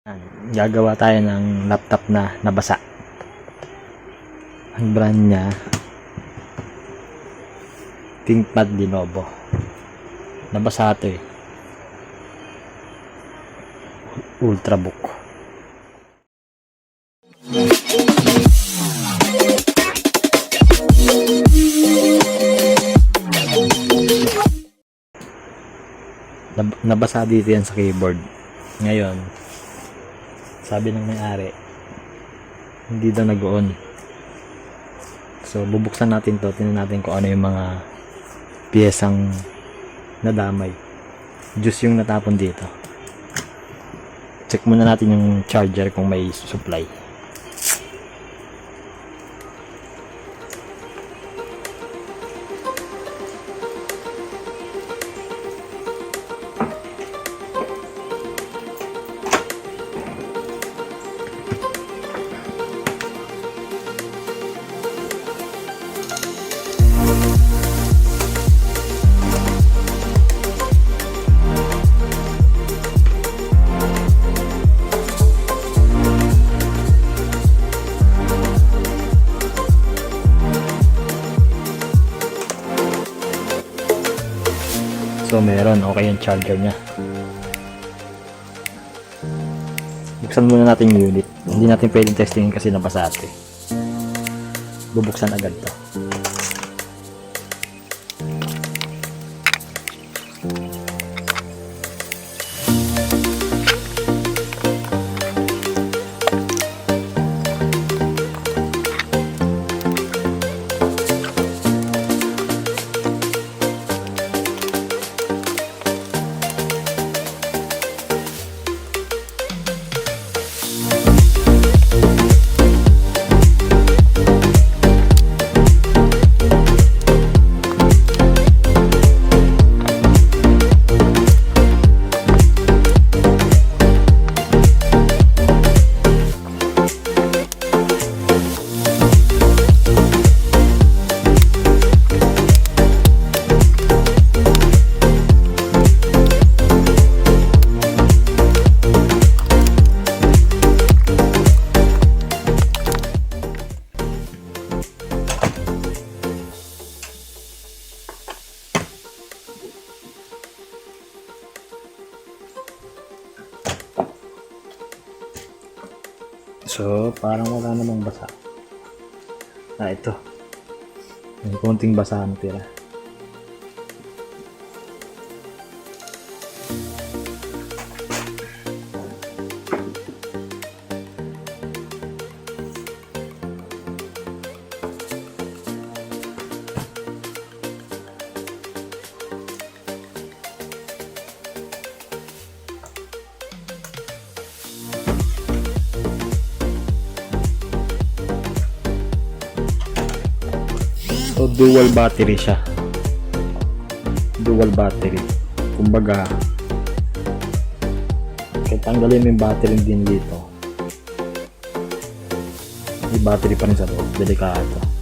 Gagawa tayo ng laptop na nabasa. Ang brand niya ThinkPad Lenovo. Nabasa ito eh. Ultrabook. Nabasa dito yan sa keyboard. Ngayon, sabi ng may-ari, hindi daw nag-on. So, bubuksan natin to. Tingnan natin kung ano yung mga piyesang nadamay. Juice yung natapon dito. Check muna natin yung charger kung may supply. So meron, okay yung charger nya. Buksan muna natin yung unit. Hindi natin pwedeng testingin kasi nabasa ito eh. Bubuksan agad to. So, parang wala namang basa. Ito. May konting basa na tira. So, dual battery siya. Dual battery. Kumbaga, kahit tanggalin mo yung battery din dito, may battery pa rin sa loob. Delikado.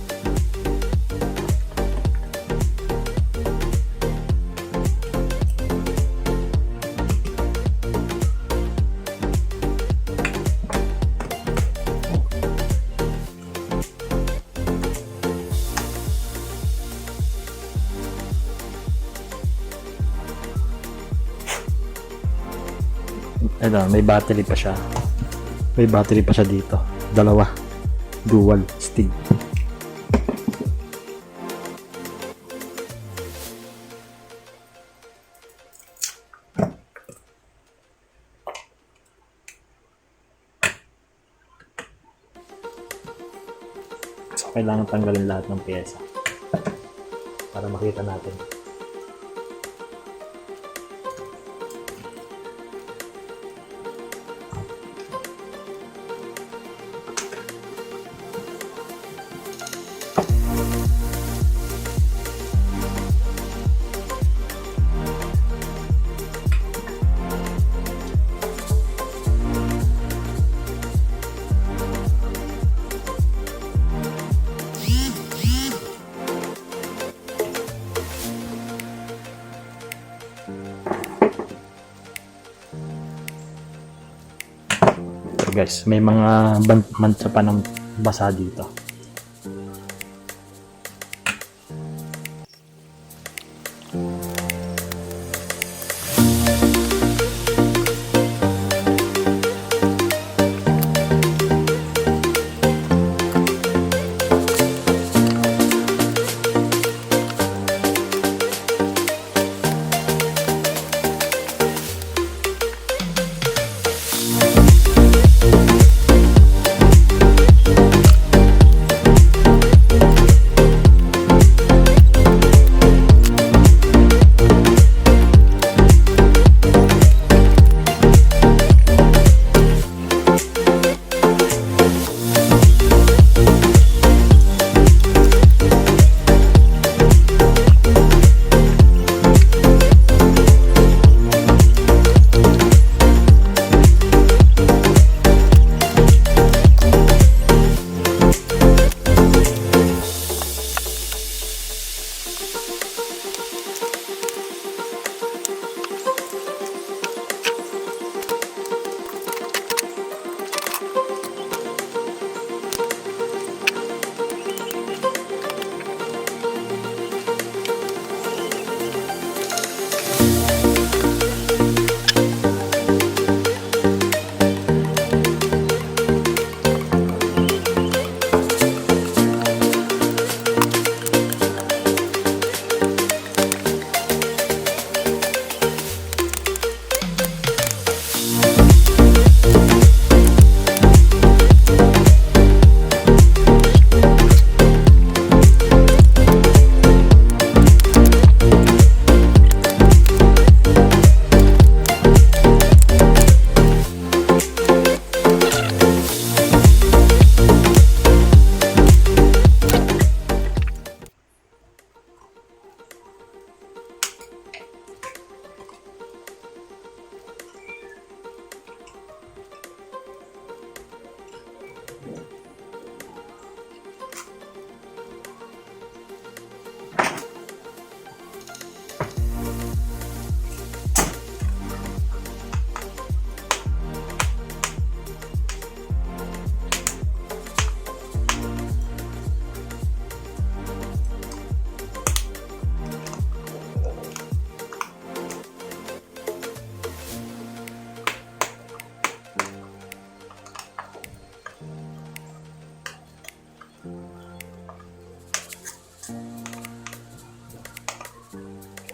Ito, may battery pa siya. May battery pa siya dito. Dalawa. Dual stig. So, kailangan tanggalin lahat ng piyesa para makita natin. So guys, may mga mancha pa ng basa dito.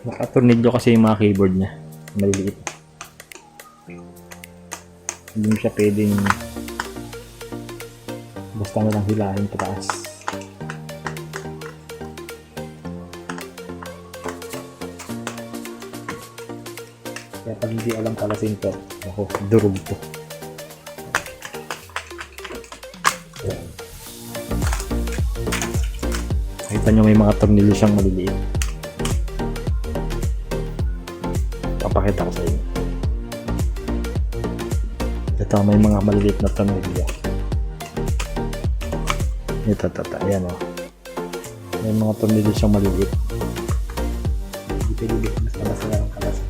Nakatornilyo kasi yung mga keyboard niya. Maliliit. Hindi mo siya pwedeng basta na lang hilahin pataas. Kaya pag hindi alam kalasin to, ako, durog to. Nakita nyo may mga tornilyo siyang maliliit. Papakita ko sa inyo. Ito may mga maliliit na tornilyo. Ito, ayan o. May mga tornilyo siyang maliliit. Hindi pwede mas kalasa na ang kalasa.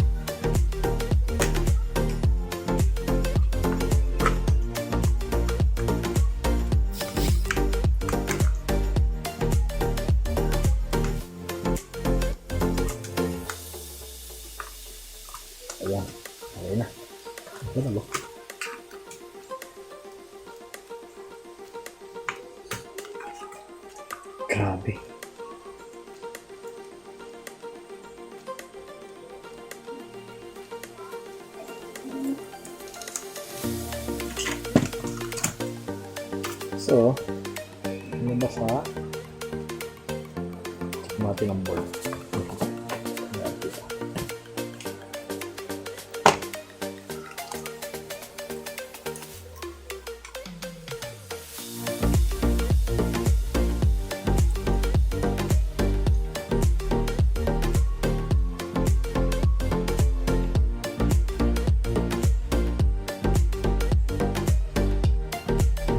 Ayan, okay na. Okay na ba? Grabe. So, nabasa. Mati ng board.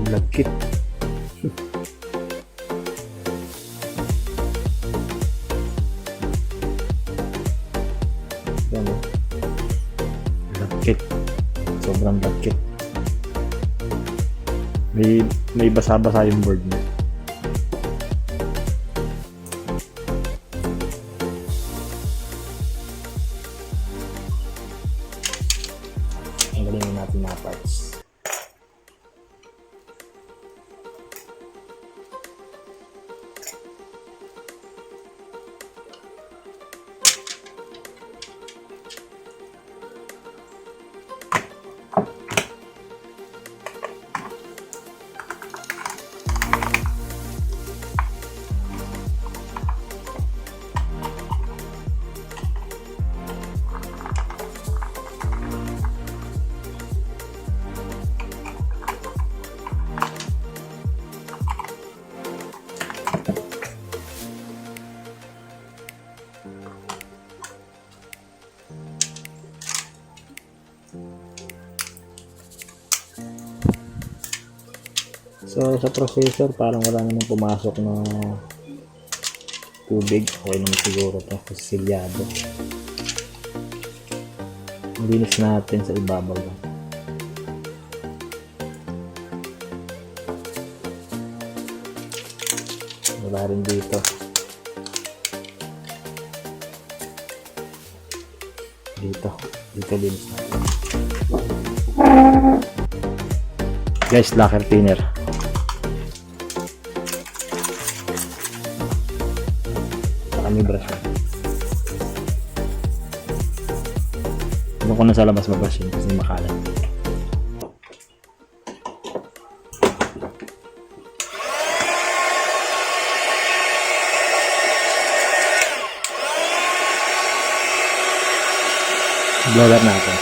Lagkit. Yan. Lagkit. Sobrang lagkit. may basa-basa yung board niya. Tanggalin natin mga parts. So sa processor parang wala namang pumasok na tubig. Okay naman siguro ito kasi silyado. Linis natin sa ibabaw lang. Wala rin dito. Dito linis natin. Guys, lacquer thinner. May brush. Doon ko na sa labas mag-brush yun kasi makalat. Blower natin.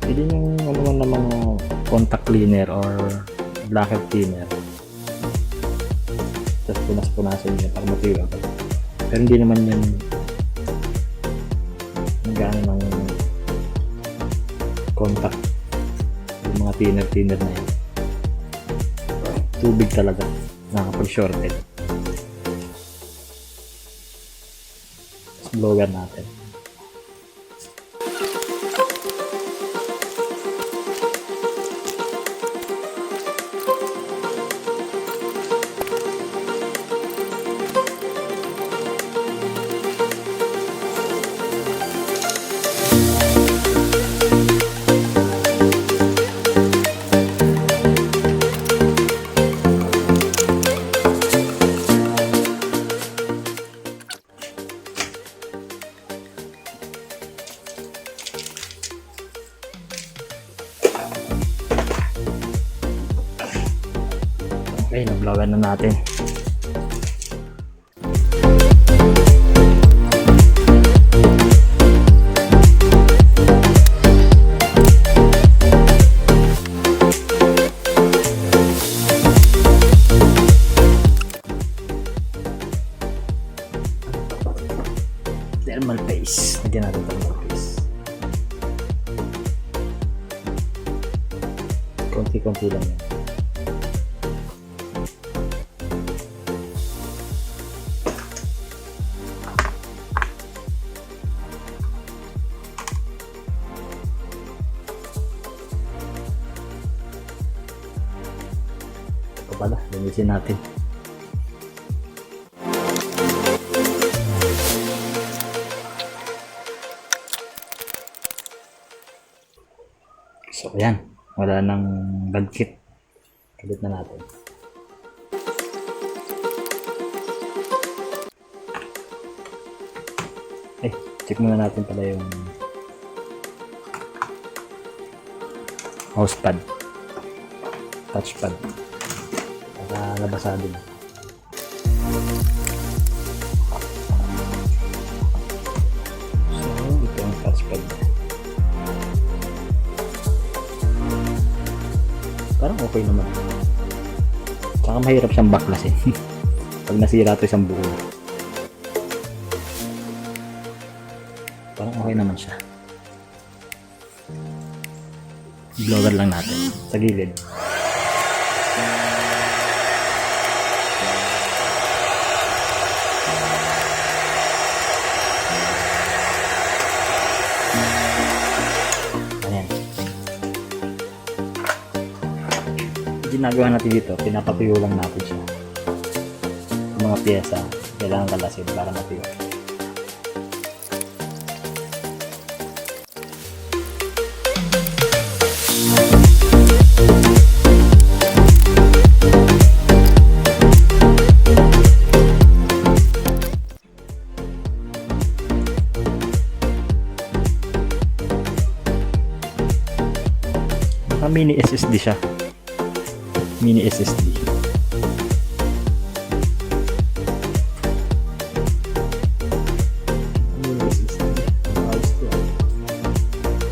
Pwede yung ano man na mga contact cleaner or lacquer cleaner. Tapos punas-punasan nyo para matuyo agad. Pero hindi naman yan nagano ng contact yung mga thinner na yan. Tubig talaga nakapag-shorted. Tapos blower natin. Okay, nablower na natin. Thermal paste. Lagyan natin thermal paste. Konti-konti lang yan. Ito pala, linisin natin. Ayan, wala nang bagkit. Kabit na natin. Check muna natin pala yung mouse pad, touchpad, para nabasa din. So, ito ang touchpad. Parang okay naman. Saka mahirap siyang baklasin pag nasira ito isang buo. Parang okay naman siya. Blower lang natin sa gilid. Ayan. Ginagawa natin dito, pinapatuyo lang natin siya. Yung mga pyesa, kailangan kalasin para matuyo. Mini SSD siya. Mini SSD. Mini SSD.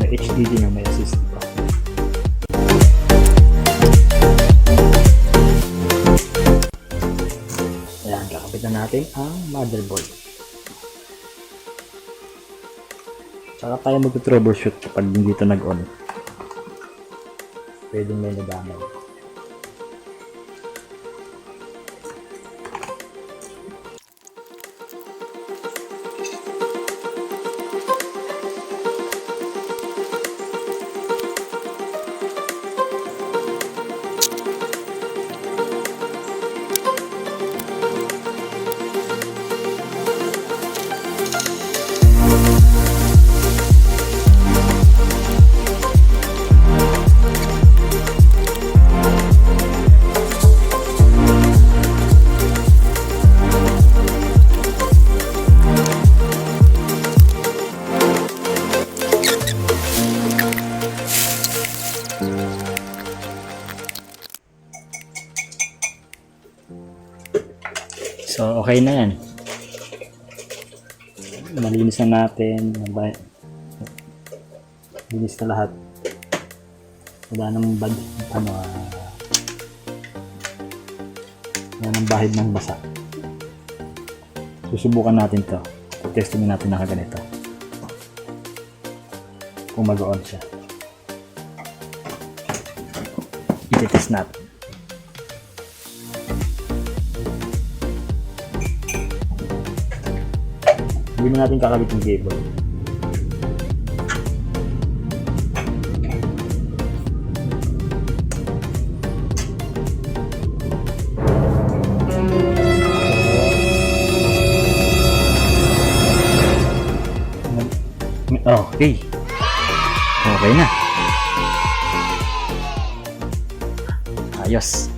May HDD na, may SSD pa. Ayan, kakapit na natin ang motherboard. Saka tayo mag-troubleshoot kapag hindi ito nag-on. Pwedeng may nadamay. So, okay na yan. Malinis na natin. Linis na lahat. Wala nang wala nang bahid ng basa. Susubukan natin to. Testingin natin na kaganito. Kung mag-on siya. I-test natin. Hindi na natin kakabit yung cable. Okay. Okay na. Ayos.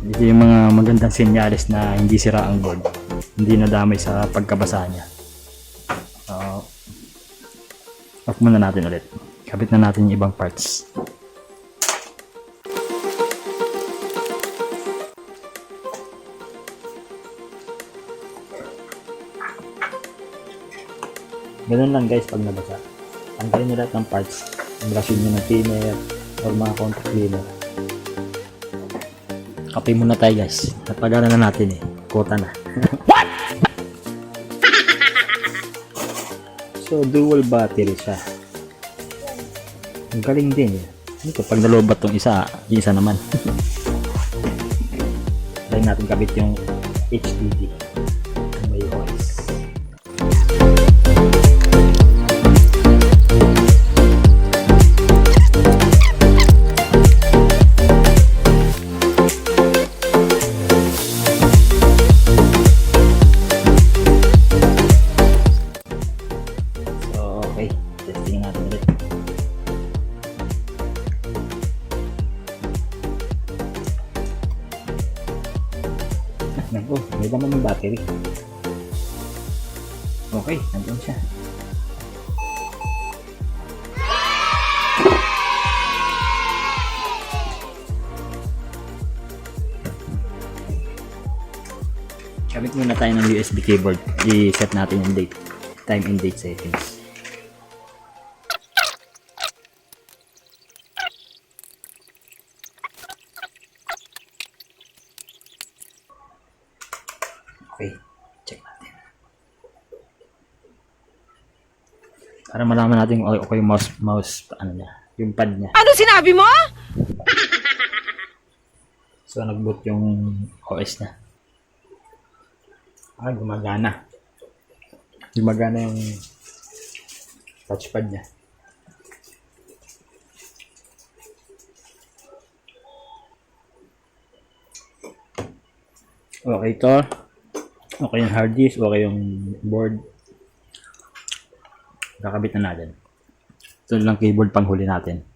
Ito yung mga magandang senyales na hindi sira ang board. Hindi nadamay sa pagkabasa niya. Off muna natin ulit. Kabit na natin yung ibang parts. Ganun lang guys pag nabasa. Tanggalin nyo lahat ng parts. Brushin nyo ng cleaner or mga contact cleaner. Kape muna tayo guys. Napagana na natin eh. Kota na. What? So dual battery siya. Ang galing din eh. Ito pag nalobat tong isa naman. Try natin kabit yung HDD. May OS. Naku, may laman ng battery. Okay, nandun siya. Kabit muna tayo ng USB keyboard. I-set natin yung date. Time and date settings. Okay, check natin. Para malaman natin kung okay yung mouse ano niya, yung pad niya. Ano sinabi mo? So nag-boot yung OS niya. Gumagana. Gumagana yung touchpad niya. Okay to. Okay yung hard disk, okay yung board. Kakabit na natin. Ito lang keyboard panghuli natin.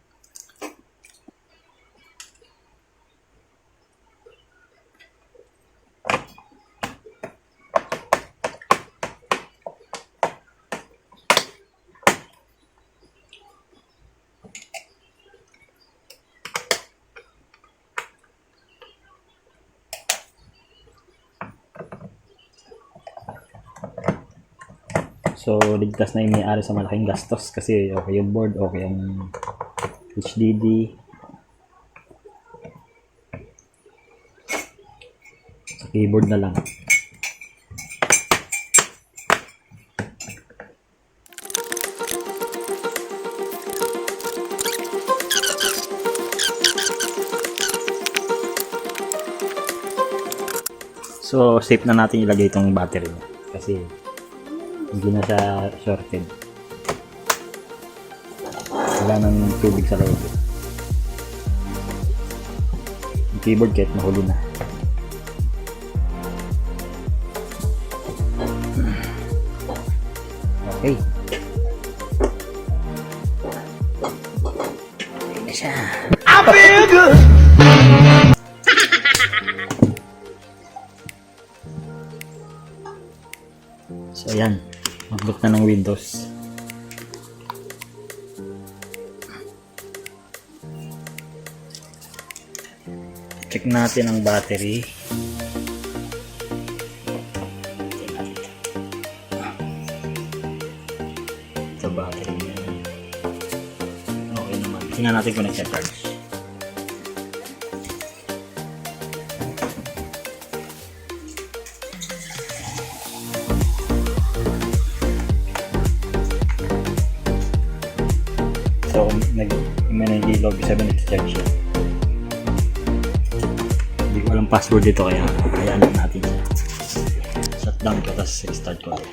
So, ligtas na yung may-ari sa malaking gastos kasi okay yung board, okay yung HDD. Sa keyboard na lang. So, safe na natin ilagay itong battery niya kasi hindi na siya shorted. Wala nang tubig sa loob. Yung keyboard kahit mahuli na. Okay. Okay na siya. I feel good! So ayan. Mag-boot na ng Windows. Check natin ang battery. Ito battery niya. Okay naman. Tingnan natin kung nag-charge. So, nag-energy log 7 nag-charge siya. Hindi ko alam password dito kaya hayaan natin siya. Shutdown ko tapos restart ko ulit.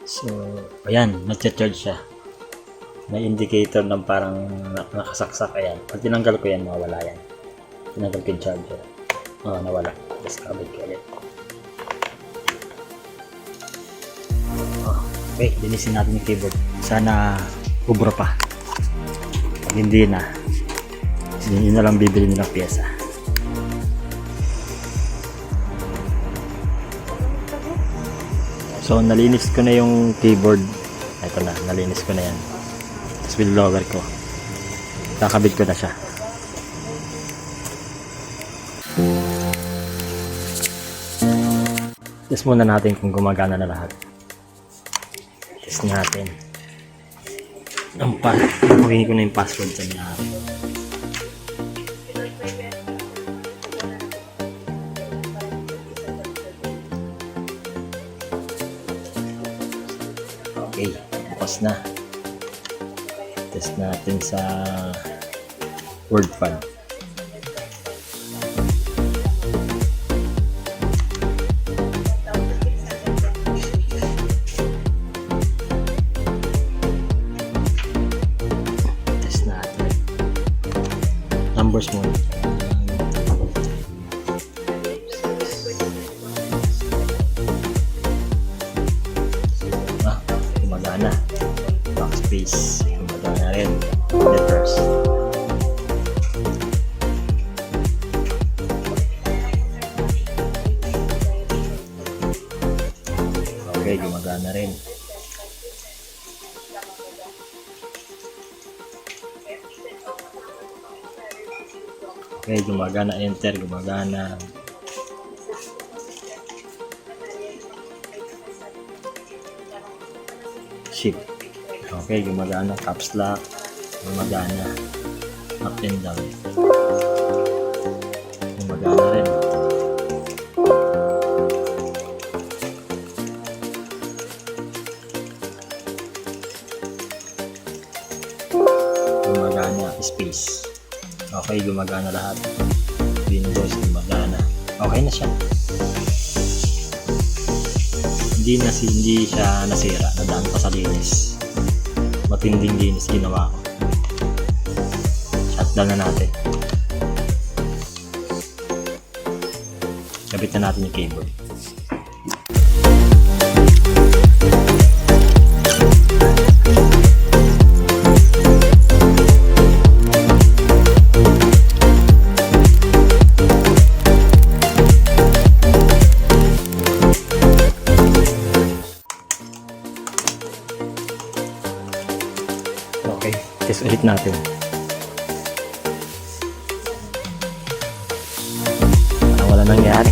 So, ayan, nag-charge siya. May indicator ng parang nakasaksak. Ayan, pag tinanggal ko yan, mawala yan. Tinanggal ko yung charger. Nawala. Tapos kabit ko ulit. Okay, linisin natin yung keyboard. Sana ubra pa. Pag hindi na, hindi na lang bibili nilang pyesa. So, nalinis ko na yung keyboard. Ito na, nalinis ko na yan. Tapos binlower ko. Kakabit ko na siya. Test muna natin kung gumagana na lahat. Test natin. Pagpapagin ko na yung password sa nangyari. Okay, bukas na. Test natin sa WordPad. Numbers mo. Gumagana. Backspace. Gumagana rin. Letters. Okay, gumagana. Enter, gumagana. Shift. Okay, gumagana. Caps lock. Gumagana. Up and down. Gumagana rin. Gumagana. Space. Okay, gumagana lahat. Windows, gumagana. Okay na siya. Hindi siya nasira. Nadaan pa sa linis. Matinding linis ginawa ko. Shutdown na natin. Kabit na natin yung cable. Okay, test ulit natin. Parang wala nangyari.